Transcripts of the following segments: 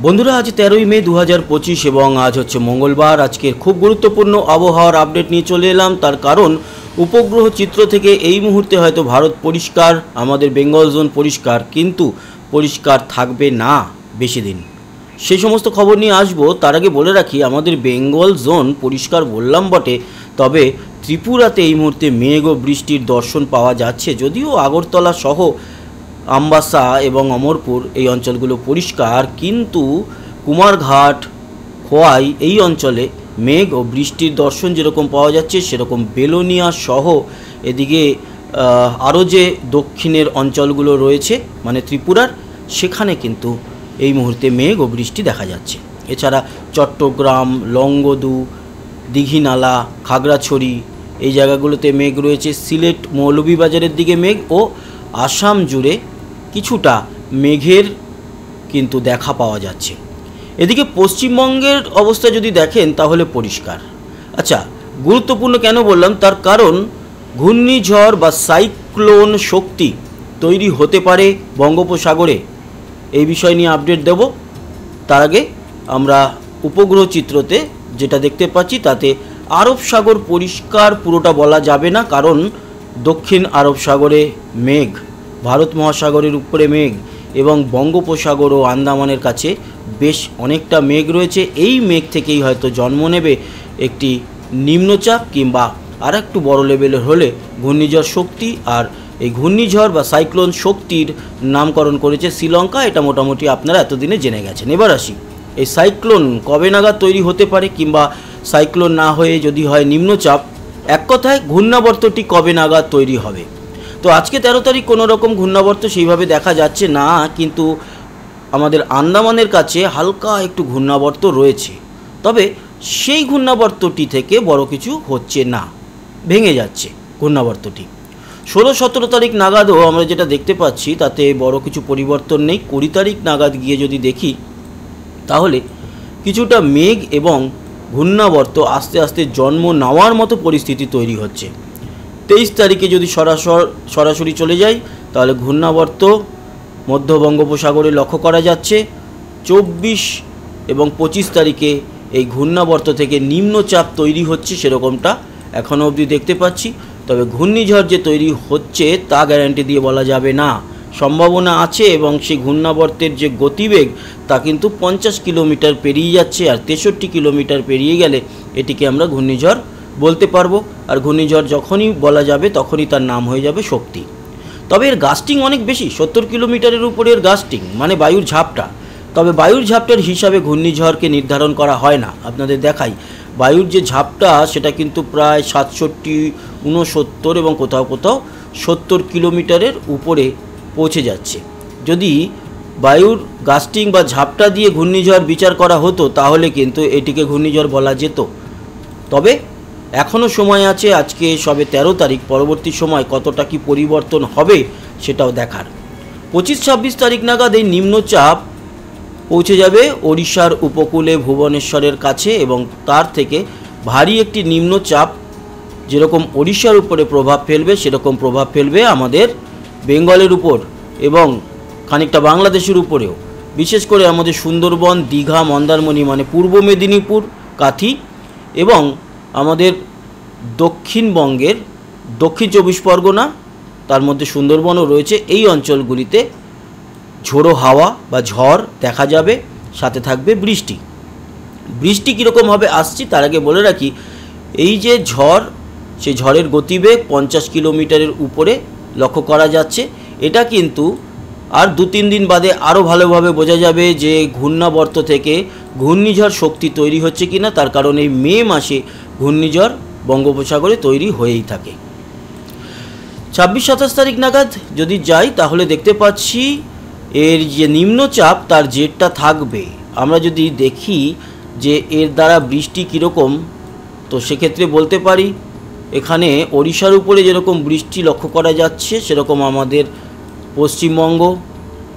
বন্ধুরা, আজ 13ই মে 2025 এবং আজ হচ্ছে মঙ্গলবার। আজকের খুব গুরুত্বপূর্ণ আবহাওয়ার আপডেট নিয়ে চলে এলাম। তার কারণ উপগ্রহ চিত্র থেকে এই মুহূর্তে হয়তো ভারত পরিষ্কার, আমাদের বেঙ্গল জোন পরিষ্কার, কিন্তু পরিষ্কার থাকবে না বেশি দিন। সেই সমস্ত খবর নিয়ে আসবো। তার আগে বলে রাখি, আমাদের বেঙ্গল জোন পরিষ্কার বললাম বটে, তবে ত্রিপুরাতে এই মুহূর্তে মেঘ ও বৃষ্টির দর্শন পাওয়া যাচ্ছে। যদিও আগরতলা সহ আমবাসা এবং অমরপুর এই অঞ্চলগুলো পরিষ্কার, কিন্তু কুমারঘাট, খোয়াই এই অঞ্চলে মেঘ ও বৃষ্টির দর্শন যেরকম পাওয়া যাচ্ছে, সেরকম বেলোনিয়া সহ এদিকে আরও যে দক্ষিণের অঞ্চলগুলো রয়েছে মানে ত্রিপুরার, সেখানে কিন্তু এই মুহূর্তে মেঘ ও বৃষ্টি দেখা যাচ্ছে। এছাড়া চট্টগ্রাম, লংগদু, দীঘিনালা, খাগড়াছড়ি এই জায়গাগুলোতে মেঘ রয়েছে। সিলেট, মৌলভীবাজারের দিকে মেঘ ও আসাম জুড়ে কিছুটা মেঘের কিন্তু দেখা পাওয়া যাচ্ছে। এদিকে পশ্চিমবঙ্গের অবস্থা যদি দেখেন তাহলে পরিষ্কার। আচ্ছা, গুরুত্বপূর্ণ কেন বললাম, তার কারণ ঘূর্ণিঝড় বা সাইক্লোন শক্তি তৈরি হতে পারে বঙ্গোপসাগরে। এই বিষয় নিয়ে আপডেট দেব। তার আগে আমরা উপগ্রহ চিত্রতে যেটা দেখতে পাচ্ছি তাতে আরব সাগর পরিষ্কার পুরোটা বলা যাবে না, কারণ দক্ষিণ আরব সাগরে মেঘ, ভারত মহাসাগরের উপরে মেঘ এবং বঙ্গোপসাগর ও আন্দামানের কাছে বেশ অনেকটা মেঘ রয়েছে। এই মেঘ থেকেই হয়তো জন্ম নেবে একটি নিম্নচাপ কিংবা আর একটু বড় লেভেলের হলে ঘূর্ণিঝড় শক্তি। আর এই ঘূর্ণিঝড় বা সাইক্লোন শক্তির নামকরণ করেছে শ্রীলঙ্কা। এটা মোটামুটি আপনারা এতদিনে জেনে গেছেন। এবার আসি, এই সাইক্লোন কবে নাগাদ তৈরি হতে পারে, কিংবা সাইক্লোন না হয়ে যদি হয় নিম্নচাপ, এক কথায় ঘূর্ণাবর্তটি কবে নাগাদ তৈরি হবে। তো আজকে 13 তারিখ কোনো রকম ঘূর্ণাবর্ত সেইভাবে দেখা যাচ্ছে না, কিন্তু আমাদের আন্দামানের কাছে হালকা একটু ঘূর্ণাবর্ত রয়েছে। তবে সেই ঘূর্ণাবর্তটি থেকে বড় কিছু হচ্ছে না, ভেঙে যাচ্ছে ঘূর্ণাবর্তটি। 16-17 তারিখ নাগাদও আমরা যেটা দেখতে পাচ্ছি তাতে বড় কিছু পরিবর্তন নেই। 20 তারিখ নাগাদ গিয়ে যদি দেখি তাহলে কিছুটা মেঘ এবং ঘূর্ণাবর্ত আস্তে আস্তে জন্ম নেওয়ার মতো পরিস্থিতি তৈরি হচ্ছে। 23 তারিখে যদি সরাসরি চলে যাই তাহলে ঘূর্ণাবর্ত মধ্য বঙ্গোপসাগরে লক্ষ্য করা যাচ্ছে। 24 এবং 25 তারিখে এই ঘূর্ণাবর্ত থেকে নিম্নচাপ তৈরি হচ্ছে, সেরকমটা এখনও অবধি দেখতে পাচ্ছি। তবে ঘূর্ণিঝড় যে তৈরি হচ্ছে তা গ্যারান্টি দিয়ে বলা যাবে না, সম্ভাবনা আছে। এবং সেই ঘূর্ণাবর্তের যে গতিবেগ তা কিন্তু 50 কিলোমিটার পেরিয়ে যাচ্ছে, আর 63 কিলোমিটার পেরিয়ে গেলে এটিকে আমরা ঘূর্ণিঝড় বলতে পারবো। আর ঘূর্ণিঝড় যখনই বলা যাবে তখনই তার নাম হয়ে যাবে শক্তি। তবে এর গাস্টিং অনেক বেশি, 70 কিলোমিটারের উপরে এর গাস্টিং, মানে বায়ুর ঝাপটা। তবে বায়ুর ঝাপটার হিসাবে ঘূর্ণিঝড়কে নির্ধারণ করা হয় না। আপনাদের দেখাই, বায়ুর যে ঝাপটা সেটা কিন্তু প্রায় 67, 69 এবং কোথাও কোথাও 70 কিলোমিটারের উপরে পৌঁছে যাচ্ছে। যদি বায়ুর গাস্টিং বা ঝাপটা দিয়ে ঘূর্ণিঝড় বিচার করা হতো তাহলে কিন্তু এটিকে ঘূর্ণিঝড় বলা যেত। তবে এখনও সময় আছে, আজকে সবে 13 তারিখ, পরবর্তী সময় কতটা কি পরিবর্তন হবে সেটাও দেখার। 25-26 তারিখ নাগাদ এই নিম্নচাপ পৌঁছে যাবে ওড়িশার উপকূলে ভুবনেশ্বরের কাছে, এবং তার থেকে ভারী একটি নিম্নচাপ যেরকম ওড়িশার উপরে প্রভাব ফেলবে সেরকম প্রভাব ফেলবে আমাদের বেঙ্গলের উপর এবং খানিকটা বাংলাদেশের উপরেও। বিশেষ করে আমাদের সুন্দরবন, দীঘা, মন্দারমণি মানে পূর্ব মেদিনীপুর, কাথি এবং আমাদের দক্ষিণবঙ্গের দক্ষিণ 24 পরগনা, তার মধ্যে সুন্দরবনও রয়েছে। এই অঞ্চলগুলিতে ঝোড়ো হাওয়া বা ঝড় দেখা যাবে, সাথে থাকবে বৃষ্টি। বৃষ্টি কীরকমভাবে আসছি তার আগে বলে রাখি, এই যে ঝড়, সেই ঝড়ের গতিবেগ 50 কিলোমিটারের উপরে লক্ষ্য করা যাচ্ছে। এটা কিন্তু আর 2-3 দিন বাদে আরও ভালোভাবে বোঝা যাবে যে ঘূর্ণাবর্ত থেকে ঘূর্ণিঝড় শক্তি তৈরি হচ্ছে কিনা। তার কারণ এই মে মাসে ঘূর্ণিঝড় বঙ্গোপসাগরে তৈরি হয়েই থাকে। 26-27 তারিখ নাগাদ যদি যাই তাহলে দেখতে পাচ্ছি এর যে নিম্নচাপ তার জেরটা থাকবে। আমরা যদি দেখি যে এর দ্বারা বৃষ্টি কীরকম, তো সেক্ষেত্রে বলতে পারি এখানে ওড়িশার উপরে যেরকম বৃষ্টি লক্ষ্য করা যাচ্ছে সেরকম আমাদের পশ্চিমবঙ্গ,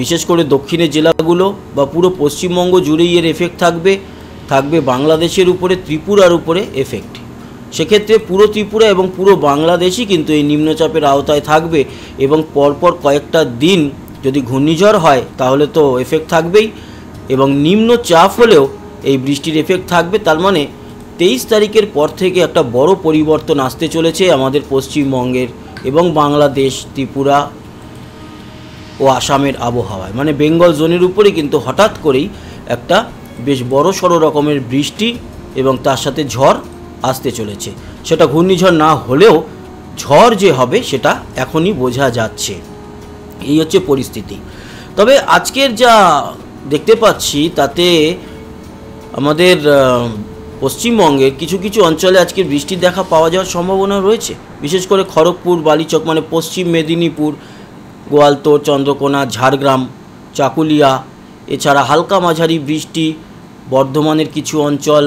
বিশেষ করে দক্ষিণের জেলাগুলো বা পুরো পশ্চিমবঙ্গ জুড়েই এর এফেক্ট থাকবে বাংলাদেশের উপরে, ত্রিপুরার উপরে এফেক্ট। সেক্ষেত্রে পুরো ত্রিপুরা এবং পুরো বাংলাদেশই কিন্তু এই নিম্নচাপের আওতায় থাকবে, এবং পরপর কয়েকটা দিন যদি ঘূর্ণিঝড় হয় তাহলে তো এফেক্ট থাকবেই। এবং নিম্নচাপ হলেও এই বৃষ্টির এফেক্ট থাকবে। তার মানে 23 তারিখের পর থেকে একটা বড় পরিবর্তন আসতে চলেছে আমাদের পশ্চিমবঙ্গের এবং বাংলাদেশ, ত্রিপুরা ও আসামের আবহাওয়ায়। মানে বেঙ্গল জোনের উপরে কিন্তু হঠাৎ করেই একটা বেশ বড় সড়ো রকমের বৃষ্টি এবং তার সাথে ঝড় আসতে চলেছে। সেটা ঘূর্ণিঝড় না হলেও ঝড় যে হবে সেটা এখনই বোঝা যাচ্ছে। এই হচ্ছে পরিস্থিতি। তবে আজকের যা দেখতে পাচ্ছি তাতে আমাদের পশ্চিমবঙ্গের কিছু কিছু অঞ্চলে আজকে বৃষ্টির দেখা পাওয়া যাওয়ার সম্ভাবনা রয়েছে। বিশেষ করে খড়গপুর, বালিচক মানে পশ্চিম মেদিনীপুর, গোয়ালতোড়, চন্দ্রকোনা, ঝাড়গ্রাম, চাকুলিয়া, এছাড়া হালকা মাঝারি বৃষ্টি বর্ধমানের কিছু অঞ্চল,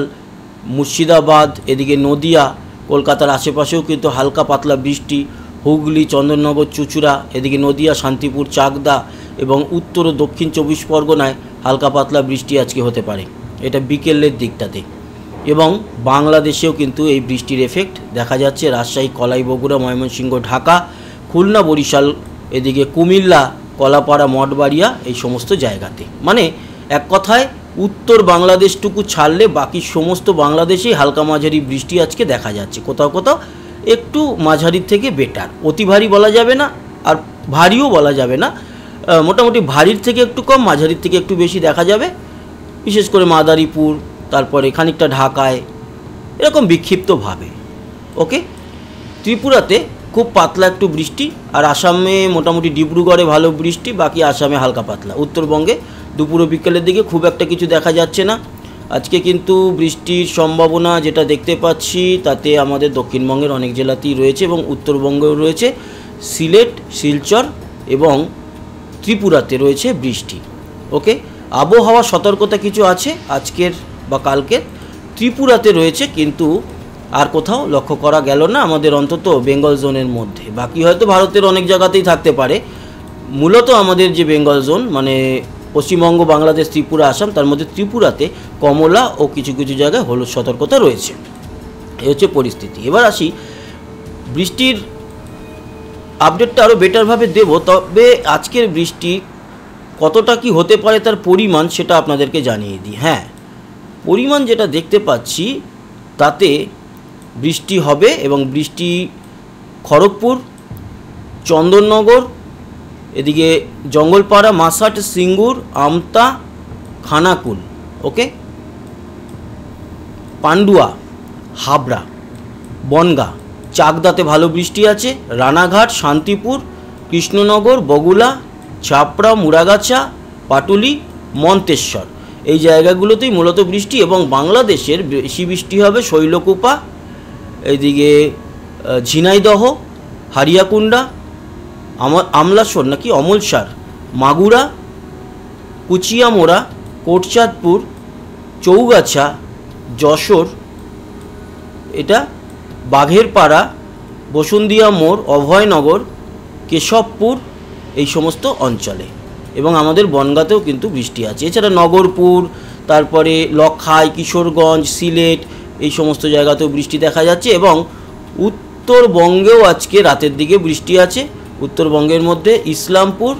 মুর্শিদাবাদ, এদিকে নদিয়া, কলকাতার আশেপাশেও কিন্তু হালকা পাতলা বৃষ্টি, হুগলি, চন্দননগর, চুঁচুড়া, এদিকে নদিয়া, শান্তিপুর, চাকদা এবং উত্তর ও দক্ষিণ 24 পরগনায় হালকা পাতলা বৃষ্টি আজকে হতে পারে, এটা বিকেলের দিকটাতে। এবং বাংলাদেশেও কিন্তু এই বৃষ্টির এফেক্ট দেখা যাচ্ছে। রাজশাহী, কলাই, বগুড়া, ময়মনসিংহ, ঢাকা, খুলনা, বরিশাল, এদিকে কুমিল্লা, কলাপাড়া, মঠবাড়িয়া, এই সমস্ত জায়গাতে। মানে এক কথায় উত্তর বাংলাদেশটুকু ছাড়লে বাকি সমস্ত বাংলাদেশেই হালকা মাঝারি বৃষ্টি আজকে দেখা যাচ্ছে। কোথাও কোথাও একটু মাঝারির থেকে বেটার, অতি ভারী বলা যাবে না আর ভারীও বলা যাবে না, মোটামুটি ভারীর থেকে একটু কম, মাঝারির থেকে একটু বেশি দেখা যাবে। বিশেষ করে মাদারীপুর, তারপরে খানিকটা ঢাকায়, এরকম বিক্ষিপ্তভাবে। ওকে, ত্রিপুরাতে খুব পাতলা একটু বৃষ্টি, আর আসামে মোটামুটি ডিব্রুগড়ে ভালো বৃষ্টি, বাকি আসামে হালকা পাতলা। উত্তরবঙ্গে দুপুর ও বিকেলের দিকে খুব একটা কিছু দেখা যাচ্ছে না। আজকে কিন্তু বৃষ্টির সম্ভাবনা যেটা দেখতে পাচ্ছি তাতে আমাদের দক্ষিণবঙ্গের অনেক জেলাতেই রয়েছে এবং উত্তরবঙ্গেও রয়েছে। সিলেট, শিলচর এবং ত্রিপুরাতে রয়েছে বৃষ্টি। ওকে, আবহাওয়া সতর্কতা কিছু আছে আজকের বা কালকের। ত্রিপুরাতে রয়েছে, কিন্তু আর কোথাও লক্ষ্য করা গেল না আমাদের, অন্তত বেঙ্গল জোনের মধ্যে। বাকি হয়তো ভারতের অনেক জায়গাতেই থাকতে পারে। মূলত আমাদের যে বেঙ্গল জোন মানে পশ্চিমবঙ্গ, বাংলাদেশ, ত্রিপুরা, আসাম, তার মধ্যে ত্রিপুরাতে কমলা ও কিছু কিছু জায়গায় হলুদ সতর্কতা রয়েছে। এই হচ্ছে পরিস্থিতি। এবার আসি, বৃষ্টির আপডেটটা আরও বেটারভাবে দেব, তবে আজকের বৃষ্টি কতটা কি হতে পারে তার পরিমাণ সেটা আপনাদেরকে জানিয়ে দিই। হ্যাঁ, পরিমাণ যেটা দেখতে পাচ্ছি তাতে বৃষ্টি হবে এবং বৃষ্টি খড়গপুর, চন্দননগর, এদিকে জঙ্গলপাড়া, মাসাট, সিঙ্গুর, আমতা, খানাকুল, ওকে, পান্ডুয়া, হাবড়া, বনগা, চাকদাতে ভালো বৃষ্টি আছে, রানাঘাট, শান্তিপুর, কৃষ্ণনগর, বগুলা, চাপড়া, মুড়াগাছা, পাটুলি, মন্তেশ্বর, এই জায়গাগুলোতেই মূলত বৃষ্টি। এবং বাংলাদেশের বেশি বৃষ্টি হবে শৈলকুপা, এইদিকে ঝিনাইদহ, হারিয়াকুন্ডা, আমলাসর নাকি অমলসার, মাগুরা, কুচিয়ামোড়া, কোটচাঁদপুর, চৌগাছা, যশোর, এটা বাঘেরপাড়া, বসুন্দিয়া মোড়, অভয়নগর, কেশবপুর, এই সমস্ত অঞ্চলে। এবং আমাদের বনগাঁতেও কিন্তু বৃষ্টি আছে। এছাড়া নগরপুর, তারপরে লখাই, কিশোরগঞ্জ, সিলেট, এই সমস্ত জায়গাতেও বৃষ্টি দেখা যাচ্ছে। এবং উত্তরবঙ্গেও আজকে রাতের দিকে বৃষ্টি আছে। উত্তরবঙ্গের মধ্যে ইসলামপুর,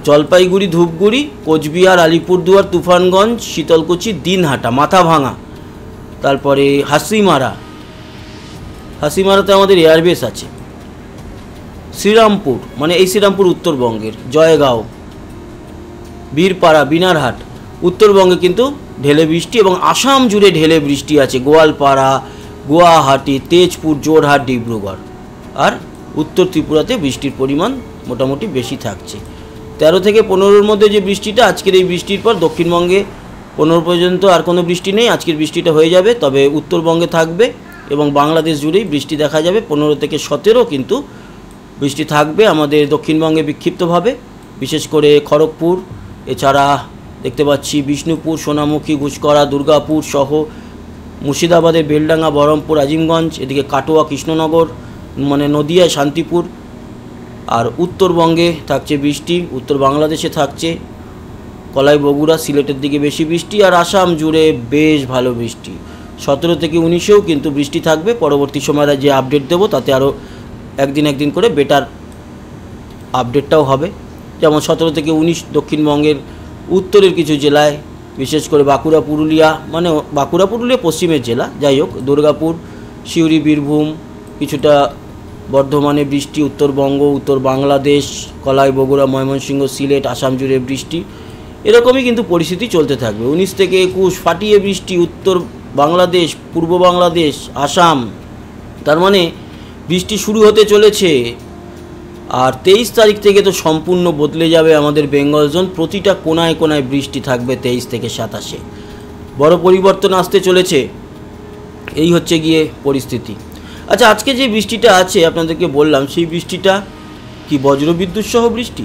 জলপাইগুড়ি, ধূপগুড়ি, কোচবিহার, আলিপুরদুয়ার, তুফানগঞ্জ, শীতলকুচি, দিনহাটা, মাথাভাঙা, তারপরে হাসিমারাতে আমাদের এয়ারবেস আছে, শ্রীরামপুর মানে এই শ্রীরামপুর উত্তরবঙ্গের, জয়গাঁও, বীরপাড়া, বিনারহাট, উত্তরবঙ্গে কিন্তু ঢেলে বৃষ্টি। এবং আসাম জুড়ে ঢেলে বৃষ্টি আছে, গোয়ালপাড়া, গুয়াহাটি, তেজপুর, জোরহাট, ডিব্রুগড়। আর উত্তর ত্রিপুরাতে বৃষ্টির পরিমাণ মোটামুটি বেশি থাকছে। 13 থেকে 15-র মধ্যে যে বৃষ্টিটা, আজকের এই বৃষ্টির পর দক্ষিণবঙ্গে 15 পর্যন্ত আর কোনো বৃষ্টি নেই। আজকের বৃষ্টিটা হয়ে যাবে, তবে উত্তরবঙ্গে থাকবে এবং বাংলাদেশ জুড়েই বৃষ্টি দেখা যাবে। 15 থেকে 17 কিন্তু বৃষ্টি থাকবে আমাদের দক্ষিণবঙ্গে বিক্ষিপ্তভাবে, বিশেষ করে খড়গপুর, এছাড়া দেখতে পাচ্ছি বিষ্ণুপুর, সোনামুখী, গুসকরা, দুর্গাপুর সহ মুর্শিদাবাদের বেলডাঙ্গা, বহরমপুর, আজিমগঞ্জ, এদিকে কাটোয়া, কৃষ্ণনগর মানে নদিয়া, শান্তিপুর। আর উত্তরবঙ্গে থাকছে বৃষ্টি, উত্তর বাংলাদেশে থাকছে কলাই, বগুড়া, সিলেটের দিকে বেশি বৃষ্টি। আর আসাম জুড়ে বেশ ভালো বৃষ্টি, 17 থেকে 19-এও কিন্তু বৃষ্টি থাকবে। পরবর্তী সময়ে যে আপডেট দেবো তাতে আরও একদিন করে বেটার আপডেটটাও হবে। যেমন 17 থেকে 19 দক্ষিণবঙ্গের উত্তরের কিছু জেলায় বিশেষ করে বাঁকুড়া পুরুলিয়া, মানে বাঁকুড়া পুরুলিয়া পশ্চিমের জেলা, যাই হোক, দুর্গাপুর, সিউড়ি, বীরভূম, কিছুটা বর্ধমানে বৃষ্টি, উত্তরবঙ্গ, উত্তর বাংলাদেশ, কলাই, বগুড়া, ময়মনসিংহ, সিলেট, আসাম জুড়ে বৃষ্টি, এরকমই কিন্তু পরিস্থিতি চলতে থাকবে। 19 থেকে 21 ফাটিয়ে বৃষ্টি উত্তর বাংলাদেশ, পূর্ব বাংলাদেশ, আসাম, তার মানে বৃষ্টি শুরু হতে চলেছে। আর 23 তারিখ থেকে তো সম্পূর্ণ বদলে যাবে আমাদের বেঙ্গল জোন, প্রতিটা কোনায় কোনায় বৃষ্টি থাকবে 23 থেকে 27-এ, বড় পরিবর্তন আসতে চলেছে। এই হচ্ছে গিয়ে পরিস্থিতি। আচ্ছা, আজকে যে বৃষ্টিটা আছে আপনাদেরকে বললাম, সেই বৃষ্টিটা কি বজ্রবিদ্যুৎ সহ বৃষ্টি?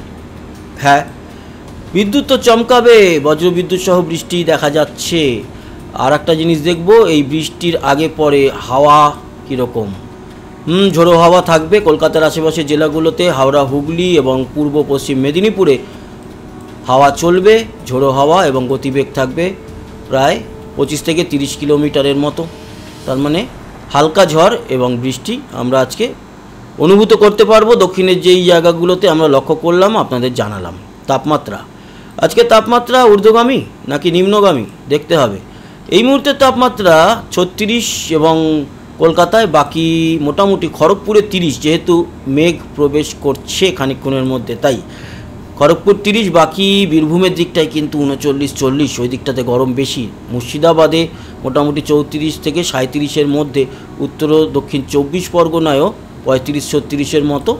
হ্যাঁ, বিদ্যুৎ তো চমকাবে, বজ্রবিদ্যুৎ সহ বৃষ্টি দেখা যাচ্ছে। আর একটা জিনিস দেখব, এই বৃষ্টির আগে পরে হাওয়া কীরকম। ঝোড়ো হাওয়া থাকবে কলকাতার আশেপাশের জেলাগুলোতে, হাওড়া, হুগলি এবং পূর্ব পশ্চিম মেদিনীপুরে হাওয়া চলবে, ঝোড়ো হাওয়া, এবং গতিবেগ থাকবে প্রায় 25 থেকে 30 কিলোমিটারের মতো। তার মানে হালকা ঝড় এবং বৃষ্টি আমরা আজকে অনুভূত করতে পারবো। দক্ষিণের যেই জায়গাগুলোতে আমরা লক্ষ্য করলাম আপনাদের জানালাম। তাপমাত্রা, আজকে তাপমাত্রা ঊর্ধ্বগামী নাকি নিম্নগামী দেখতে হবে। এই মুহূর্তে তাপমাত্রা 36 এবং কলকাতায়, বাকি মোটামুটি খড়গপুরে 30, যেহেতু মেঘ প্রবেশ করছে খানিকক্ষণের মধ্যে, তাই খড়গপুর 30, বাকি বীরভূমের দিকটায় কিন্তু 39-40, ওই দিকটাতে গরম বেশি। মুর্শিদাবাদে মোটামুটি 34 থেকে 37-এর মধ্যে, উত্তর ও দক্ষিণ 24 পরগনায়ও 35-36-এর মতো,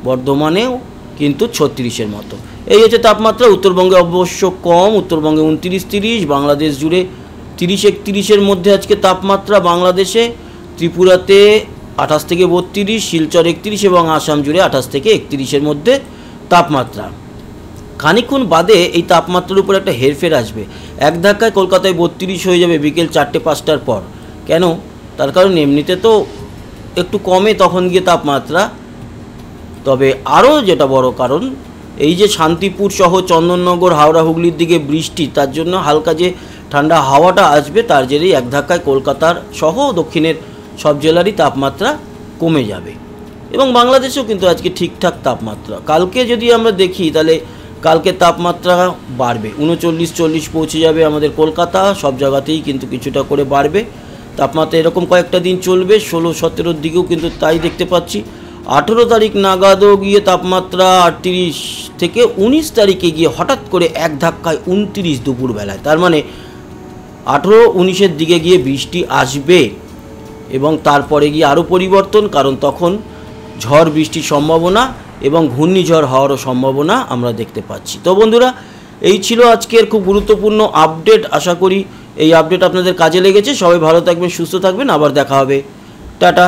বর্ধমানেও কিন্তু 36-এর মতো। এই হচ্ছে তাপমাত্রা। উত্তরবঙ্গে অবশ্য কম, উত্তরবঙ্গে 29-30, বাংলাদেশ জুড়ে 30-31-এর মধ্যে আজকে তাপমাত্রা। বাংলাদেশে ত্রিপুরাতে 28 থেকে 32, শিলচর 31 এবং আসাম জুড়ে 28 থেকে 31-এর মধ্যে তাপমাত্রা। খানিকক্ষণ বাদে এই তাপমাত্রার উপর একটা হেরফের আসবে, এক ধাক্কায় কলকাতায় 32 হয়ে যাবে বিকেল 4-5টার পর। কেন? তার কারণ এমনিতে তো একটু কমে তখন গিয়ে তাপমাত্রা, তবে আরও যেটা বড় কারণ, এই যে শান্তিপুর সহ চন্দননগর, হাওড়া, হুগলির দিকে বৃষ্টি, তার জন্য হালকা যে ঠান্ডা হাওয়াটা আসবে, তার জেরেই এক ধাক্কায় কলকাতার সহ দক্ষিণের সব জেলারই তাপমাত্রা কমে যাবে। এবং বাংলাদেশেও কিন্তু আজকে ঠিকঠাক তাপমাত্রা। কালকে যদি আমরা দেখি তাহলে কালকে তাপমাত্রা বাড়বে, 39-40 পৌঁছে যাবে আমাদের কলকাতা, সব জায়গাতেই কিন্তু কিছুটা করে বাড়বে তাপমাত্রা। এরকম কয়েকটা দিন চলবে, 16-17-র দিকেও কিন্তু তাই দেখতে পাচ্ছি। 18 তারিখ নাগাদও গিয়ে তাপমাত্রা 38 থেকে 19 তারিখে গিয়ে হঠাৎ করে এক ধাক্কায় 29 দুপুরবেলায়। তার মানে 18-19-এর দিকে গিয়ে বৃষ্টি আসবে এবং তারপরে গিয়ে আরও পরিবর্তন, কারণ তখন ঝড় বৃষ্টির সম্ভাবনা এবং ঘূর্ণিঝড় হওয়ারও সম্ভাবনা আমরা দেখতে পাচ্ছি। তো বন্ধুরা, এই ছিল আজকের খুব গুরুত্বপূর্ণ আপডেট। আশা করি এই আপডেট আপনাদের কাজে লেগেছে। সবাই ভালো থাকবেন, সুস্থ থাকবেন, আবার দেখা হবে। টাটা।